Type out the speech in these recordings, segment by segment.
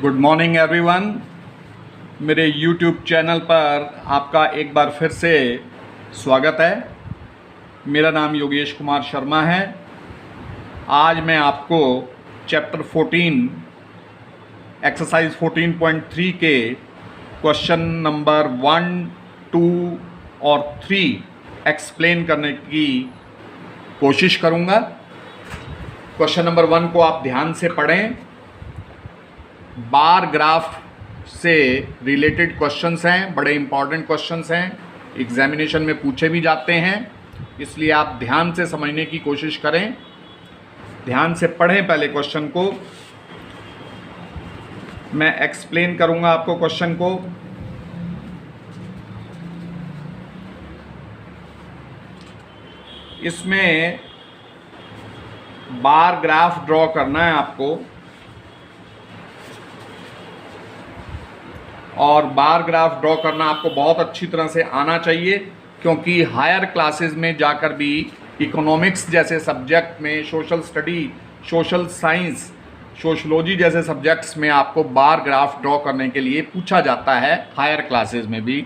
Good morning everyone. मेरे YouTube channel पर आपका एक बार फिर से स्वागत है। मेरा नाम योगेश कुमार शर्मा है। आज मैं आपको चैप्टर 14 एक्सरसाइज 14.3 के क्वेश्चन नंबर 1, 2 और 3 एक्सप्लेन करने की कोशिश करूँगा। क्वेश्चन नंबर 1 को आप ध्यान से पढ़ें। बार ग्राफ से रिलेटेड क्वेश्चंस हैं, बड़े इंपॉर्टेंट क्वेश्चंस हैं, एग्जामिनेशन में पूछे भी जाते हैं, इसलिए आप ध्यान से समझने की कोशिश करें। ध्यान से पढ़ें पहले क्वेश्चन को। मैं एक्सप्लेन करूंगा आपको क्वेश्चन को। इसमें बार ग्राफ ड्रॉ करना है आपको, और बार ग्राफ ड्रॉ करना आपको बहुत अच्छी तरह से आना चाहिए, क्योंकि हायर क्लासेस में जाकर भी इकोनॉमिक्स जैसे सब्जेक्ट में, social study, social science, sociology जैसे सब्जेक्ट्स में आपको बार ग्राफ ड्रॉ करने के लिए पूछा जाता है, हायर क्लासेस में भी।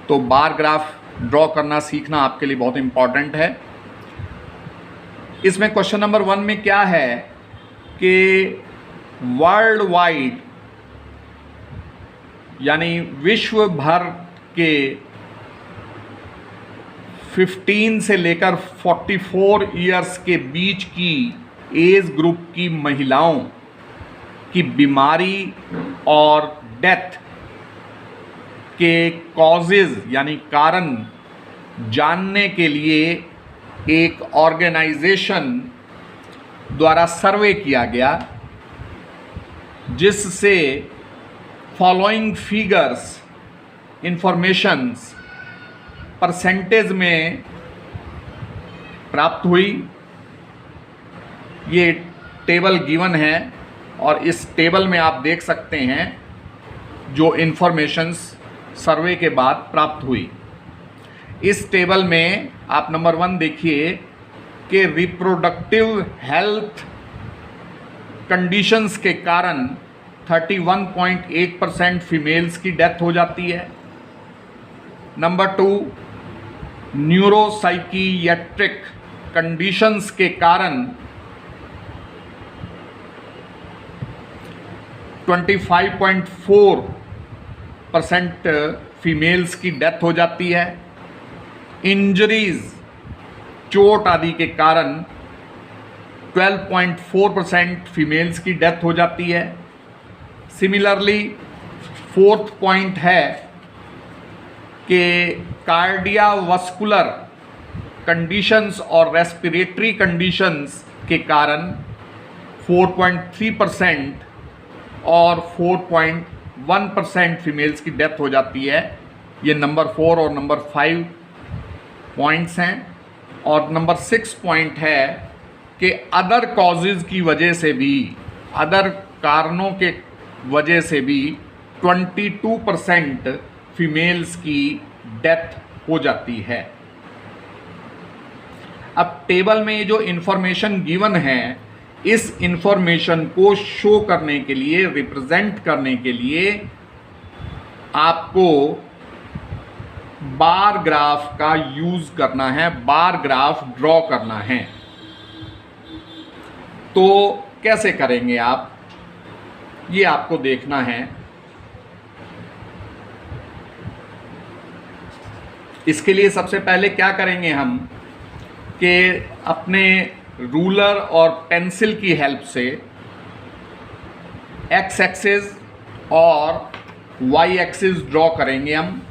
तो बार ग्राफ ड्रॉ करना सीखना आपके लिए बहुत इम्पॉर्टेंट है। इसमें क्वेश्चन नंबर 1 में क्या है कि वर्ल्ड वाइड यानी विश्व भर के 15 से लेकर 44 इयर्स के बीच की एज ग्रुप की महिलाओं की बीमारी और डेथ के कॉजेज यानी कारण जानने के लिए एक ऑर्गेनाइजेशन द्वारा सर्वे किया गया, जिससे फॉलोइंग फिगर्स इंफॉर्मेशंस परसेंटेज में प्राप्त हुई। ये टेबल गिवन है और इस टेबल में आप देख सकते हैं जो इंफॉर्मेशंस सर्वे के बाद प्राप्त हुई। इस टेबल में आप नंबर 1 देखिए कि रिप्रोडक्टिव हेल्थ कंडीशंस के कारण 31.8% फीमेल्स की डेथ हो जाती है। नंबर 2, न्यूरोसाइकियाट्रिक कंडीशंस के कारण 25.4% फीमेल्स की डेथ हो जाती है। इंजरीज, चोट आदि के कारण 12.4% फीमेल्स की डेथ हो जाती है। सिमिलरली 4th पॉइंट है कि कार्डियोवास्कुलर कंडीशंस और रेस्पिरेटरी कंडीशंस के कारण 4.3% और 4.1% फीमेल्स की डेथ हो जाती है। ये नंबर 4 और नंबर 5 पॉइंट्स हैं। और नंबर 6 पॉइंट है कि अदर कॉजेज़ की वजह से भी, अदर कारणों के वजह से भी 22% फीमेल्स की डेथ हो जाती है। अब टेबल में जो इंफॉर्मेशन गिवन है, इस इंफॉर्मेशन को शो करने के लिए, रिप्रेजेंट करने के लिए आपको बार ग्राफ का यूज करना है, बार ग्राफ ड्रॉ करना है। तो कैसे करेंगे आप, ये आपको देखना है। इसके लिए सबसे पहले क्या करेंगे हम कि अपने रूलर और पेंसिल की हेल्प से एक्स एक्सिस और वाई एक्सिस ड्रॉ करेंगे हम।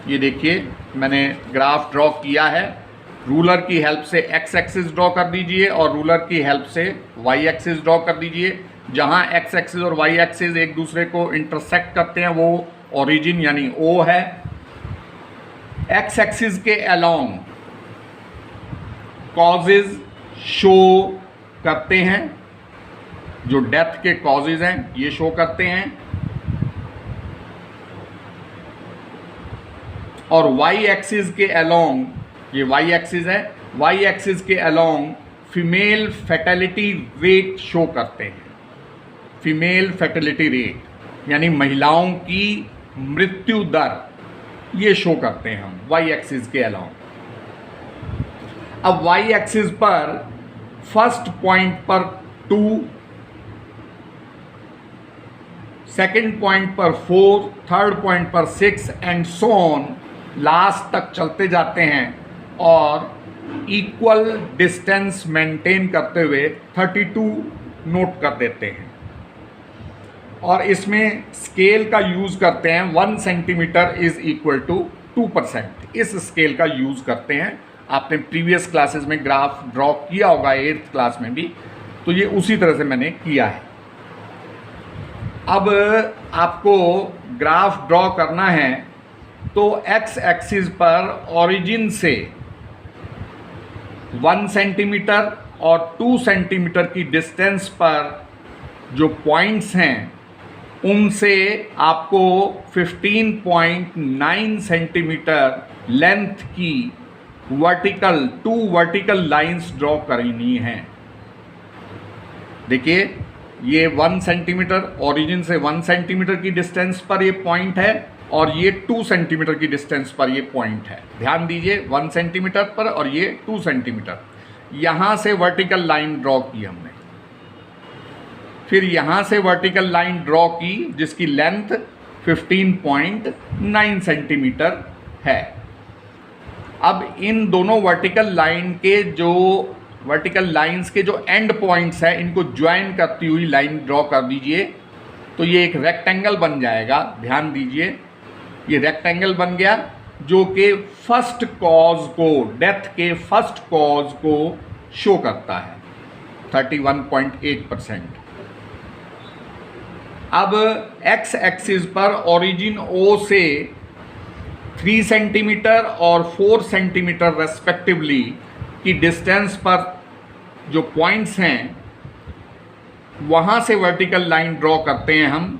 ये देखिए मैंने ग्राफ ड्रॉ किया है। रूलर की हेल्प से एक्स एक्सिस ड्रॉ कर दीजिए और रूलर की हेल्प से वाई एक्सिस ड्रॉ कर दीजिए। जहाँ एक्स एक्सिस और वाई एक्सिस एक दूसरे को इंटरसेक्ट करते हैं वो ओरिजिन यानी ओ है। एक्स एक्सिस के अलोंग कॉजेज शो करते हैं, जो डेथ के कॉजेज हैं ये शो करते हैं। और वाई एक्सिस के अलोंग, ये वाई एक्सिस है, वाई एक्सिस के along female fatality rate show करते हैं। फीमेल फर्टिलिटी रेट यानी महिलाओं की मृत्यु दर, ये शो करते हैं हम वाई एक्सिस के अलावा। अब वाई एक्सिस पर फर्स्ट पॉइंट पर 2, सेकंड पॉइंट पर 4, थर्ड पॉइंट पर 6 एंड सो ऑन लास्ट तक चलते जाते हैं और इक्वल डिस्टेंस मेंटेन करते हुए 32 नोट कर देते हैं। और इसमें स्केल का यूज़ करते हैं 1 सेंटीमीटर इज इक्वल टू 2%, इस स्केल का यूज़ करते हैं। आपने प्रीवियस क्लासेस में ग्राफ ड्रॉ किया होगा 8th क्लास में भी, तो ये उसी तरह से मैंने किया है। अब आपको ग्राफ ड्रॉ करना है तो एक्स एक्सिस पर ओरिजिन से 1 सेंटीमीटर और 2 सेंटीमीटर की डिस्टेंस पर जो पॉइंट्स हैं उनसे आपको 15.9 सेंटीमीटर लेंथ की टू वर्टिकल लाइंस ड्रॉ करनी है। देखिए ये 1 सेंटीमीटर, ओरिजिन से 1 सेंटीमीटर की डिस्टेंस पर ये पॉइंट है और ये 2 सेंटीमीटर की डिस्टेंस पर ये पॉइंट है। ध्यान दीजिए 1 सेंटीमीटर पर और ये 2 सेंटीमीटर। यहाँ से वर्टिकल लाइन ड्रॉ की हमने, फिर यहाँ से वर्टिकल लाइन ड्रॉ की जिसकी लेंथ 15.9 सेंटीमीटर है। अब इन दोनों वर्टिकल लाइंस के जो एंड पॉइंट्स हैं इनको ज्वाइन करती हुई लाइन ड्रॉ कर दीजिए, तो ये एक रेक्टेंगल बन जाएगा। ध्यान दीजिए ये रेक्टेंगल बन गया जो कि फर्स्ट कॉज को, डेथ के फर्स्ट कॉज को शो करता है 31.8%। अब एक्स एक्सिस पर ओरिजिन ओ से 3 सेंटीमीटर और 4 सेंटीमीटर रेस्पेक्टिवली की डिस्टेंस पर जो पॉइंट्स हैं वहाँ से वर्टिकल लाइन ड्रॉ करते हैं हम।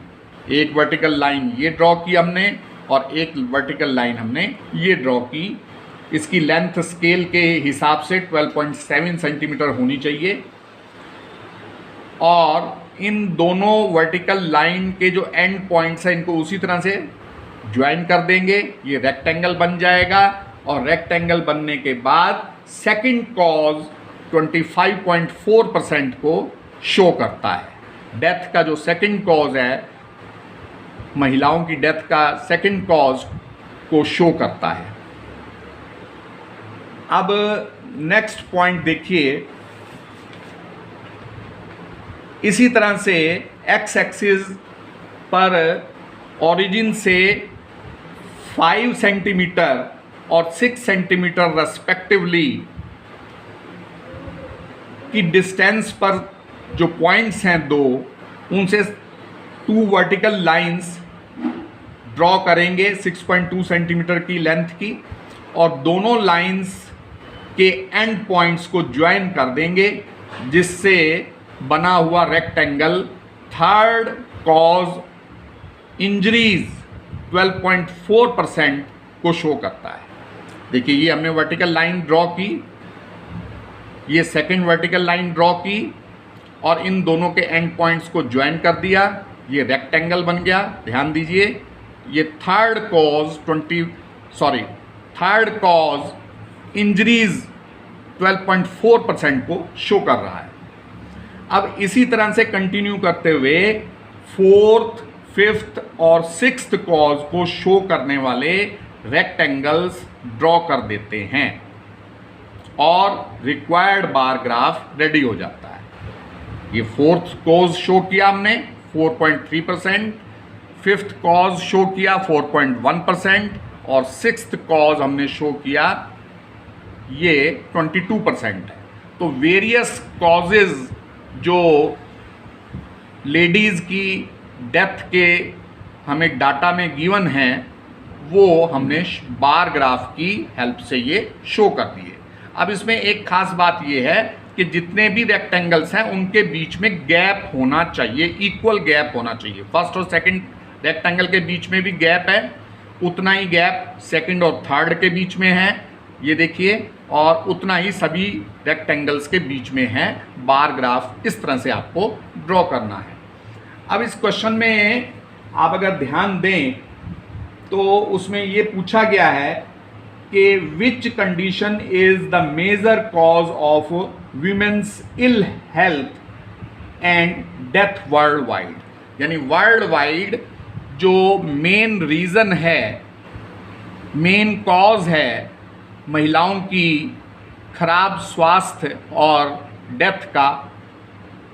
एक वर्टिकल लाइन ये ड्रॉ की हमने और एक वर्टिकल लाइन हमने ये ड्रॉ की। इसकी लेंथ स्केल के हिसाब से 12.7 सेंटीमीटर होनी चाहिए और इन दोनों वर्टिकल लाइन के जो एंड पॉइंट्स हैं इनको उसी तरह से ज्वाइन कर देंगे। ये रेक्टेंगल बन जाएगा और रेक्टेंगल बनने के बाद सेकंड कॉज 25.4% को शो करता है। डेथ का जो सेकंड कॉज है, महिलाओं की डेथ का सेकंड कॉज को शो करता है। अब नेक्स्ट पॉइंट देखिए, इसी तरह से एक्स एक्सिस पर ओरिजिन से 5 सेंटीमीटर और 6 सेंटीमीटर रेस्पेक्टिवली की डिस्टेंस पर जो पॉइंट्स हैं दो, उनसे 2 वर्टिकल लाइंस ड्रॉ करेंगे 6.2 सेंटीमीटर की लेंथ की और दोनों लाइंस के एंड पॉइंट्स को ज्वाइन कर देंगे जिससे बना हुआ रेक्टेंगल थर्ड कॉज इंजरीज 12.4% को शो करता है। देखिए ये हमने वर्टिकल लाइन ड्रॉ की, ये सेकंड वर्टिकल लाइन ड्रॉ की और इन दोनों के एंड पॉइंट्स को ज्वाइन कर दिया, ये रेक्टेंगल बन गया। ध्यान दीजिए ये थर्ड कॉज इंजरीज 12.4% को शो कर रहा है। अब इसी तरह से कंटिन्यू करते हुए 4th, 5th और 6th कॉज को शो करने वाले रेक्टेंगल्स ड्रॉ कर देते हैं और रिक्वायर्ड बार ग्राफ रेडी हो जाता है। ये 4th कॉज शो किया हमने 4.3%, 5th कॉज शो किया 4.1% और 6th कॉज हमने शो किया ये 22% है। तो वेरियस कॉजेज जो लेडीज़ की डेथ के हमें डाटा में गिवन हैं वो हमने बार ग्राफ की हेल्प से ये शो कर दिए। अब इसमें एक खास बात ये है कि जितने भी रेक्टेंगल्स हैं उनके बीच में गैप होना चाहिए, इक्वल गैप होना चाहिए। फर्स्ट और सेकंड रेक्टेंगल के बीच में भी गैप है, उतना ही गैप सेकंड और थर्ड के बीच में है, ये देखिए, और उतना ही सभी रेक्टेंगल्स के बीच में है। बार ग्राफ इस तरह से आपको ड्रॉ करना है। अब इस क्वेश्चन में आप अगर ध्यान दें तो उसमें ये पूछा गया है कि which condition is the major cause of women's ill health and death worldwide, यानी वर्ल्ड वाइड जो मेन रीज़न है, मेन कॉज है महिलाओं की खराब स्वास्थ्य और डेथ का,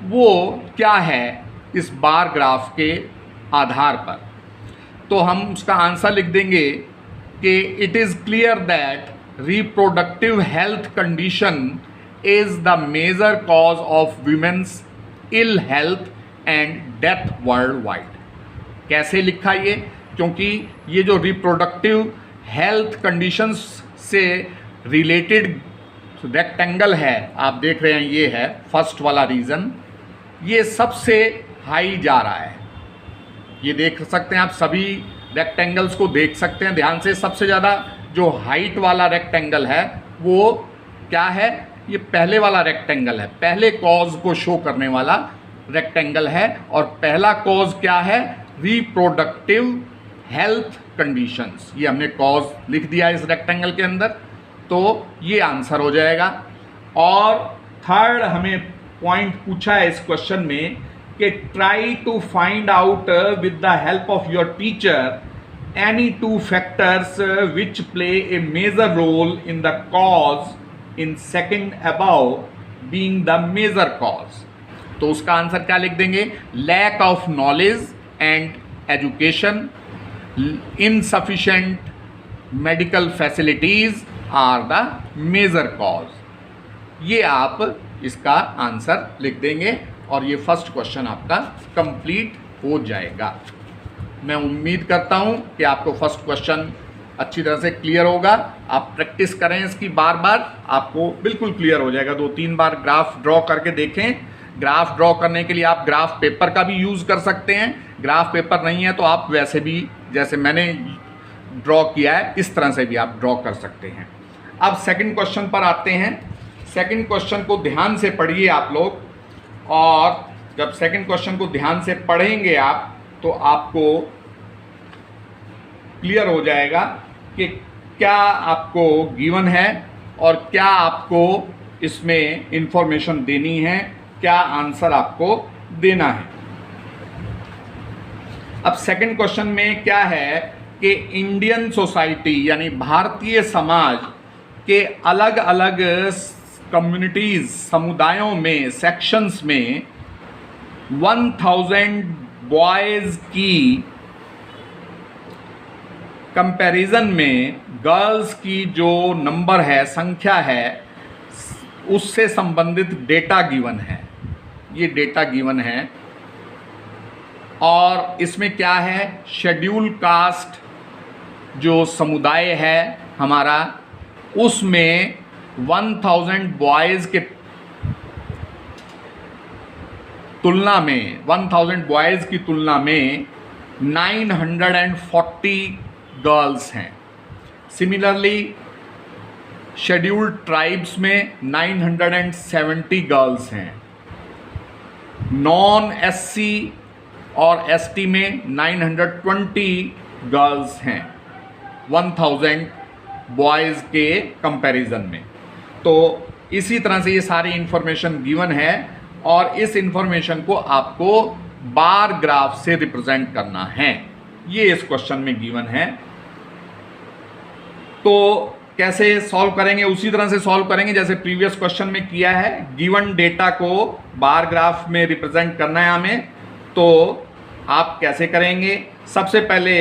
वो क्या है इस बार ग्राफ के आधार पर। तो हम उसका आंसर लिख देंगे कि it is clear that reproductive health condition is the major cause of women's ill health and death worldwide. कैसे लिखा ये? क्योंकि ये जो रिप्रोडक्टिव हेल्थ कंडीशंस से रिलेटेड रेक्टेंगल है, आप देख रहे हैं, ये है फर्स्ट वाला रीज़न, ये सबसे हाई जा रहा है। ये देख सकते हैं आप, सभी रेक्टेंगल्स को देख सकते हैं ध्यान से। सबसे ज़्यादा जो हाइट वाला रेक्टेंगल है वो क्या है? ये पहले वाला रेक्टेंगल है, पहले कॉज को शो करने वाला रेक्टेंगल है। और पहला कॉज क्या है? Reproductive health conditions. ये हमने कॉज लिख दिया इस रेक्टेंगल के अंदर, तो ये आंसर हो जाएगा। और थर्ड हमें पॉइंट पूछा है इस क्वेश्चन में कि try to find out with the help of your teacher any two factors which play a major role in the cause in second above being the major cause. तो उसका answer क्या लिख देंगे? Lack of knowledge and education, insufficient medical facilities are the major cause. ये आप इसका answer लिख देंगे और ये फर्स्ट क्वेश्चन आपका कंप्लीट हो जाएगा। मैं उम्मीद करता हूँ कि आपको फर्स्ट क्वेश्चन अच्छी तरह से क्लियर होगा। आप प्रैक्टिस करें इसकी बार बार, आपको बिल्कुल क्लियर हो जाएगा। 2-3 बार ग्राफ ड्रॉ करके देखें। ग्राफ ड्रॉ करने के लिए आप ग्राफ पेपर का भी यूज़ कर सकते हैं। ग्राफ पेपर नहीं है तो आप वैसे भी, जैसे मैंने ड्रॉ किया है, इस तरह से भी आप ड्रॉ कर सकते हैं। अब सेकंड क्वेश्चन पर आते हैं। सेकंड क्वेश्चन को ध्यान से पढ़िए आप लोग, और जब सेकंड क्वेश्चन को ध्यान से पढ़ेंगे आप तो आपको क्लियर हो जाएगा कि क्या आपको गिवन है और क्या आपको इसमें इंफॉर्मेशन देनी है, क्या आंसर आपको देना है। अब सेकंड क्वेश्चन में क्या है कि इंडियन सोसाइटी यानी भारतीय समाज के अलग अलग कम्युनिटीज, समुदायों में, सेक्शंस में 1000 बॉयज़ की कंपैरिजन में गर्ल्स की जो नंबर है, संख्या है, उससे संबंधित डेटा गिवन है। ये डेटा गिवन है और इसमें क्या है? शेड्यूल कास्ट जो समुदाय है हमारा, उसमें 1000 बॉयज़ के तुलना में, 1000 बॉयज़ की तुलना में 940 गर्ल्स हैं। सिमिलरली शेड्यूल्ड ट्राइब्स में 970 गर्ल्स हैं। नॉन एससी और एसटी में 920 गर्ल्स हैं 1000 बॉयज़ के कंपैरिजन में। तो इसी तरह से ये सारी इंफॉर्मेशन गिवन है और इस इंफॉर्मेशन को आपको बार ग्राफ से रिप्रेजेंट करना है। ये इस क्वेश्चन में गिवन है। तो कैसे सॉल्व करेंगे? उसी तरह से सॉल्व करेंगे जैसे प्रीवियस क्वेश्चन में किया है। गिवन डेटा को बार ग्राफ में रिप्रेजेंट करना है हमें, तो आप कैसे करेंगे? सबसे पहले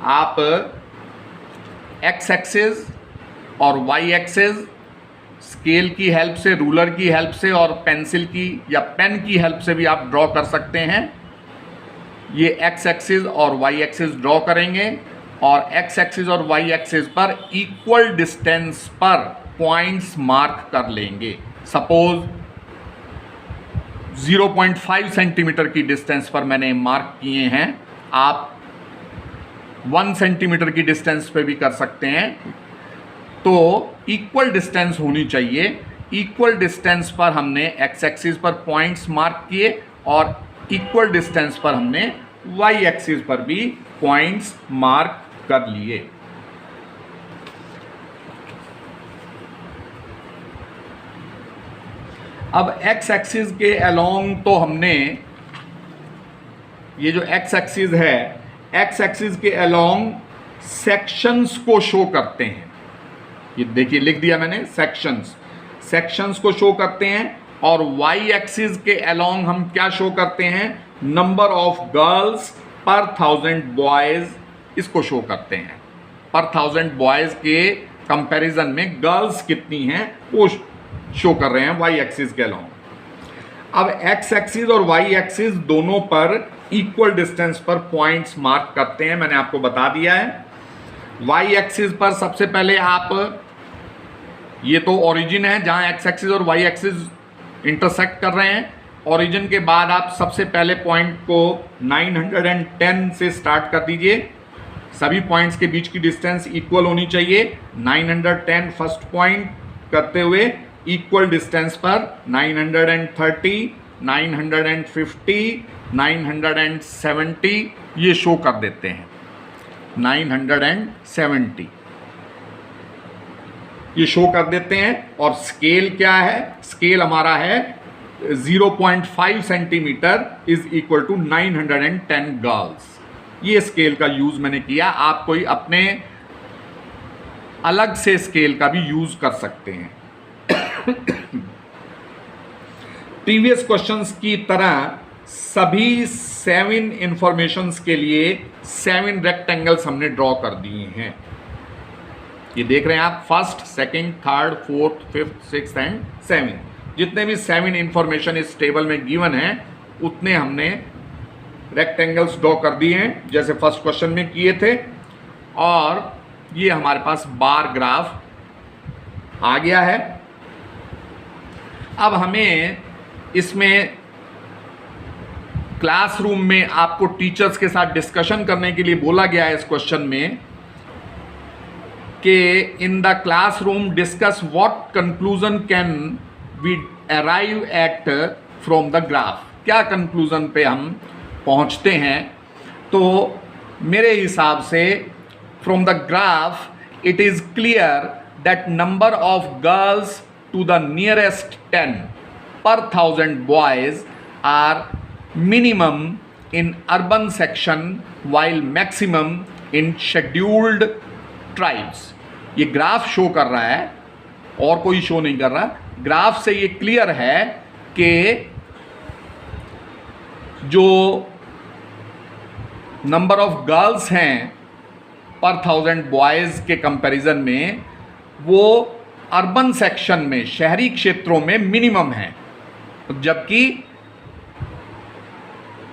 आप एक्स एक्सिस और वाई एक्सिस स्केल की हेल्प से, रूलर की हेल्प से और पेंसिल की या पेन की हेल्प से भी आप ड्रॉ कर सकते हैं। ये एक्स एक्सिस और वाई एक्सिस ड्रॉ करेंगे और एक्स एक्सिस और वाई एक्सिस पर इक्वल डिस्टेंस पर पॉइंट्स मार्क कर लेंगे। सपोज 0.5 सेंटीमीटर की डिस्टेंस पर मैंने मार्क किए हैं, आप 1 सेंटीमीटर की डिस्टेंस पे भी कर सकते हैं। तो इक्वल डिस्टेंस होनी चाहिए। इक्वल डिस्टेंस पर हमने एक्स एक्सिस पर पॉइंट्स मार्क किए और इक्वल डिस्टेंस पर हमने वाई एक्सिस पर भी पॉइंट्स मार्क कर लिए। अब एक्स एक्सिस के अलोंग तो हमने ये जो एक्स एक्सिस है, एक्स एक्सिस के अलोंग सेक्शंस को शो करते हैं। ये देखिए लिख दिया मैंने, सेक्शंस को शो करते हैं। और वाई एक्सिस के अलोंग हम क्या शो करते हैं, नंबर ऑफ गर्ल्स पर 1000 बॉयज, इसको शो करते हैं। पर 1000 बॉयज के कंपैरिजन में गर्ल्स कितनी हैं वो शो कर रहे हैं वाई एक्सिस के अलोंग। अब एक्स एक्सिस और वाई एक्सिस दोनों पर इक्वल डिस्टेंस पर पॉइंट्स मार्क करते हैं, मैंने आपको बता दिया है। वाई एक्सिस पर सबसे पहले आप, ये तो ओरिजिन है जहां एक्स एक्सिस और वाई एक्सिस इंटरसेक्ट कर रहे हैं। ओरिजिन के बाद आप सबसे पहले पॉइंट को 910 से स्टार्ट कर दीजिए। सभी पॉइंट्स के बीच की डिस्टेंस इक्वल होनी चाहिए। 910 फर्स्ट पॉइंट करते हुए इक्वल डिस्टेंस पर 930, 950, 970 ये शो कर देते हैं। 970 ये शो कर देते हैं। और स्केल क्या है, स्केल हमारा है 0.5 centimetre is equal to 910 girls. ये स्केल का यूज मैंने किया, आप कोई अपने अलग से स्केल का भी यूज कर सकते हैं। प्रीवियस क्वेश्चंस की तरह सभी 7 इंफॉर्मेशंस के लिए 7 रेक्टेंगल्स हमने ड्रॉ कर दिए हैं। ये देख रहे हैं आप, first, second, third, fourth, fifth, sixth and 7, जितने भी 7 इंफॉर्मेशन इस टेबल में गिवन है उतने हमने रेक्टेंगल्स ड्रॉ कर दिए हैं जैसे फर्स्ट क्वेश्चन में किए थे। और ये हमारे पास बार ग्राफ आ गया है। अब हमें इसमें क्लासरूम में आपको टीचर्स के साथ डिस्कशन करने के लिए बोला गया है इस क्वेश्चन में कि in the classroom discuss what conclusion can we arrive at from the graph. क्या कंक्लूजन पे हम पहुंचते हैं, तो मेरे हिसाब से from the graph it is clear that number of girls to the nearest 10 per 1000 boys are minimum in urban section while maximum in scheduled tribes। ये ग्राफ शो कर रहा है और कोई शो नहीं कर रहा। ग्राफ से ये क्लियर है कि जो नंबर ऑफ गर्ल्स हैं पर 1000 बॉयज के कंपैरिजन में वो अर्बन सेक्शन में, शहरी क्षेत्रों में मिनिमम है, जबकि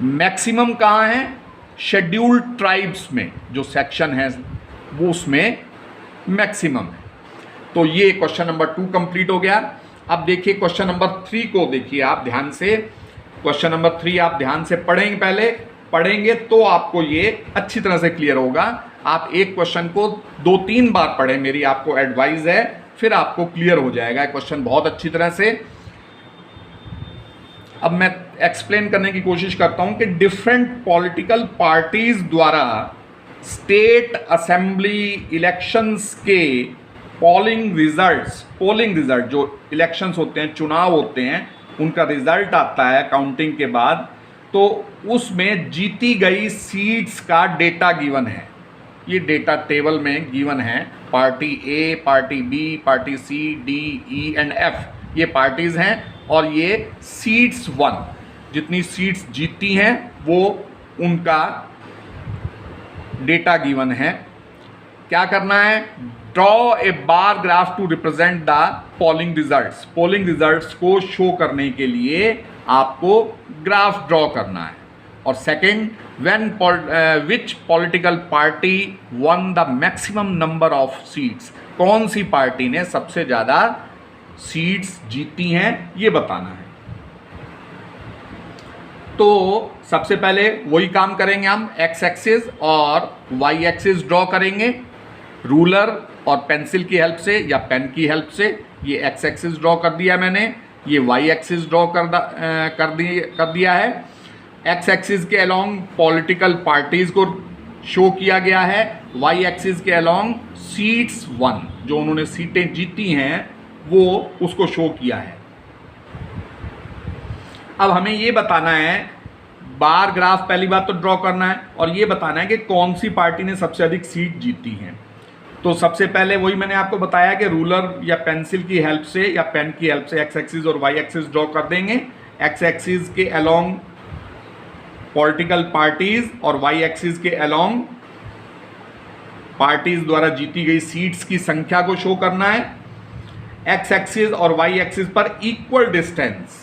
मैक्सिमम कहाँ है, शेड्यूल्ड ट्राइब्स में जो सेक्शन है वो उसमें मैक्सिमम है। तो ये क्वेश्चन नंबर 2 कंप्लीट हो गया। अब देखिए क्वेश्चन नंबर 3 को देखिए आप ध्यान से। क्वेश्चन नंबर 3 आप ध्यान से पढ़ेंगे, पहले पढ़ेंगे तो आपको ये अच्छी तरह से क्लियर होगा। आप एक क्वेश्चन को 2-3 बार पढ़ें, मेरी आपको एडवाइस है, फिर आपको क्लियर हो जाएगा क्वेश्चन बहुत अच्छी तरह से। अब मैं एक्सप्लेन करने की कोशिश करता हूं कि डिफरेंट पॉलिटिकल पार्टीज द्वारा स्टेट असेंबली इलेक्शंस के पोलिंग रिजल्ट जो इलेक्शंस होते हैं, चुनाव होते हैं, उनका रिजल्ट आता है काउंटिंग के बाद, तो उसमें जीती गई सीट्स का डेटा गिवन है। ये डेटा टेबल में गिवन है। Party A, party B, party C, D, E and F ये पार्टीज हैं और ये सीट्स 1 जितनी सीट्स जीती हैं वो उनका डेटा गिवन है। क्या करना है, draw a bar graph to represent the polling results. Polling results को शो करने के लिए आपको ग्राफ ड्रॉ करना है। और second, which political party won the maximum number of seats, कौन सी पार्टी ने सबसे ज़्यादा सीट्स जीती हैं ये बताना है। तो सबसे पहले वही काम करेंगे हम, एक्स एक्सिस और वाई एक्सिस ड्रॉ करेंगे रूलर और पेंसिल की हेल्प से या पेन की हेल्प से। ये एक्स एक्सिस ड्रॉ कर दिया मैंने, ये वाई एक्सिस ड्रॉ कर दिया है। एक्स एक्सिस के अलोंग पॉलिटिकल पार्टीज को शो किया गया है, वाई एक्सिस के अलोंग सीट्स वन, जो उन्होंने सीटें जीती हैं वो उसको शो किया है। अब हमें ये बताना है, बार ग्राफ पहली बात तो ड्रॉ करना है और ये बताना है कि कौन सी पार्टी ने सबसे अधिक सीट जीती हैं। तो सबसे पहले वही मैंने आपको बताया कि रूलर या पेंसिल की हेल्प से या पेन की हेल्प से एक्स एक्सिस और वाई एक्सिस ड्रॉ कर देंगे। एक्स एक्सिस के अलोंग पॉलिटिकल पार्टीज और वाई एक्सिस के अलोंग पार्टीज द्वारा जीती गई सीट्स की संख्या को शो करना है। एक्स एक्सिस और वाई एक्सिस पर इक्वल डिस्टेंस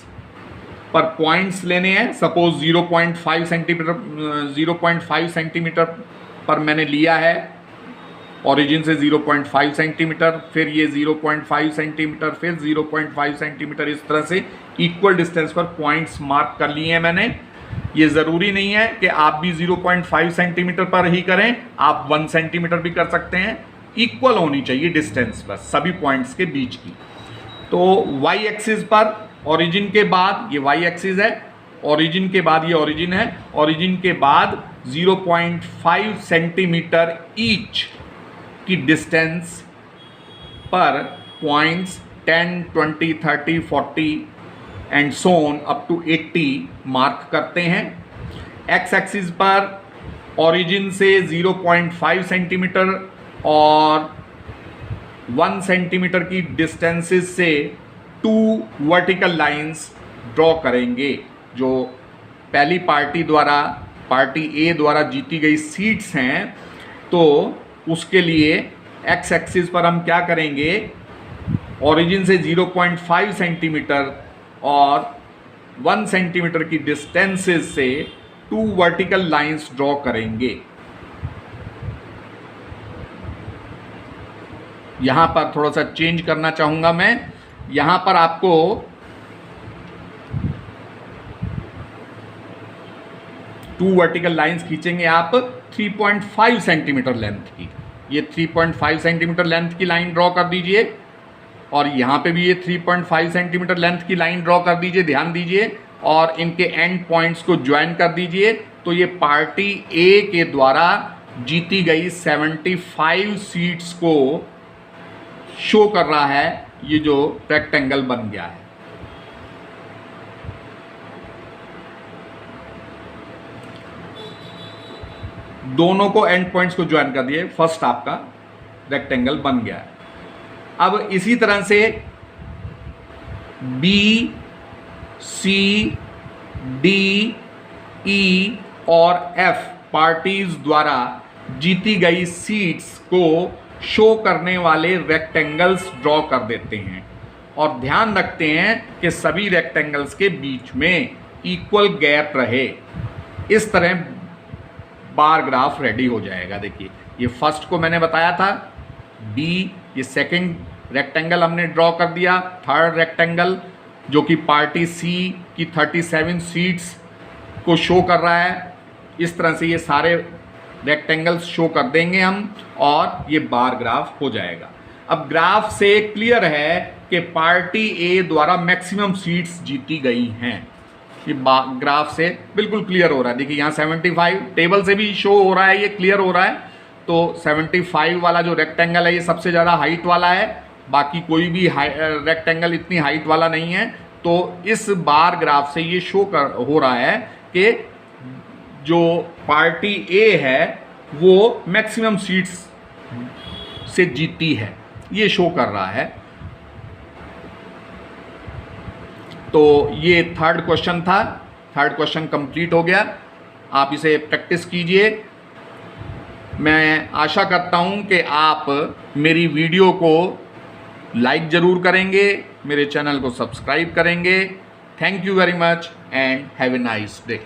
पर पॉइंट्स लेने हैं। सपोज 0.5 सेंटीमीटर पर मैंने लिया है, ओरिजिन से 0.5 सेंटीमीटर, फिर ये 0.5 सेंटीमीटर, फिर 0.5 सेंटीमीटर, इस तरह से इक्वल डिस्टेंस पर पॉइंट्स मार्क कर लिए हैं मैंने। ये ज़रूरी नहीं है कि आप भी 0.5 सेंटीमीटर पर ही करें, आप 1 सेंटीमीटर भी कर सकते हैं। इक्वल होनी चाहिए डिस्टेंस बस सभी पॉइंट्स के बीच की। तो वाई एक्सिस पर ओरिजिन के बाद, ये वाई एक्सिस है, ओरिजिन के बाद ये ओरिजिन है, ओरिजिन के बाद 0.5 सेंटीमीटर ईच की डिस्टेंस पर points 10, 20, 30, 40 and so on up to 80 mark करते हैं। एक्स एक्सिस पर ओरिजिन से 0.5 सेंटीमीटर और 1 सेंटीमीटर की डिस्टेंसेस से 2 वर्टिकल लाइंस ड्रॉ करेंगे। जो पहली पार्टी द्वारा, पार्टी ए द्वारा जीती गई सीट्स हैं, तो उसके लिए एक्स एक्सिस पर हम क्या करेंगे, ओरिजिन से 0.5 सेंटीमीटर और 1 सेंटीमीटर की डिस्टेंसेस से 2 वर्टिकल लाइंस ड्रॉ करेंगे। यहां पर थोड़ा सा चेंज करना चाहूंगा मैं। यहां पर आपको टू वर्टिकल लाइंस खींचेंगे आप 3.5 सेंटीमीटर लेंथ की। ये 3.5 सेंटीमीटर लेंथ की लाइन ड्रॉ कर दीजिए और यहाँ पे भी ये 3.5 सेंटीमीटर लेंथ की लाइन ड्रॉ कर दीजिए, ध्यान दीजिए, और इनके एंड पॉइंट्स को ज्वाइन कर दीजिए। तो ये पार्टी ए के द्वारा जीती गई 75 सीट्स को शो कर रहा है, ये जो रेक्टेंगल बन गया है। दोनों को एंड पॉइंट्स को ज्वाइन कर दिए, फर्स्ट आपका रेक्टेंगल बन गया है। अब इसी तरह से बी, सी, डी, ई और एफ पार्टीज द्वारा जीती गई सीट्स को शो करने वाले रेक्टेंगल्स ड्रॉ कर देते हैं और ध्यान रखते हैं कि सभी रेक्टेंगल्स के बीच में इक्वल गैप रहे। इस तरह बार ग्राफ रेडी हो जाएगा। देखिए, ये फर्स्ट को मैंने बताया था, बी, ये सेकंड रेक्टेंगल हमने ड्रॉ कर दिया, थर्ड रेक्टेंगल जो कि पार्टी सी की 37 सीट्स को शो कर रहा है। इस तरह से ये सारे रेक्टेंगल्स शो कर देंगे हम और ये बार ग्राफ हो जाएगा। अब ग्राफ से क्लियर है कि पार्टी ए द्वारा मैक्सिमम सीट्स जीती गई हैं। ये ग्राफ से बिल्कुल क्लियर हो रहा है। देखिए यहाँ 75 टेबल से भी शो हो रहा है, ये क्लियर हो रहा है। तो 75 वाला जो रेक्टेंगल है ये सबसे ज़्यादा हाइट वाला है, बाकी कोई भी रेक्टेंगल इतनी हाइट वाला नहीं है। तो इस बार ग्राफ से ये शो हो रहा है कि जो पार्टी ए है वो मैक्सिमम सीट्स से जीती है, ये शो कर रहा है। तो ये थर्ड क्वेश्चन था। थर्ड क्वेश्चन कंप्लीट हो गया। आप इसे प्रैक्टिस कीजिए। मैं आशा करता हूँ कि आप मेरी वीडियो को लाइक ज़रूर करेंगे, मेरे चैनल को सब्सक्राइब करेंगे। Thank you very much and have a nice day.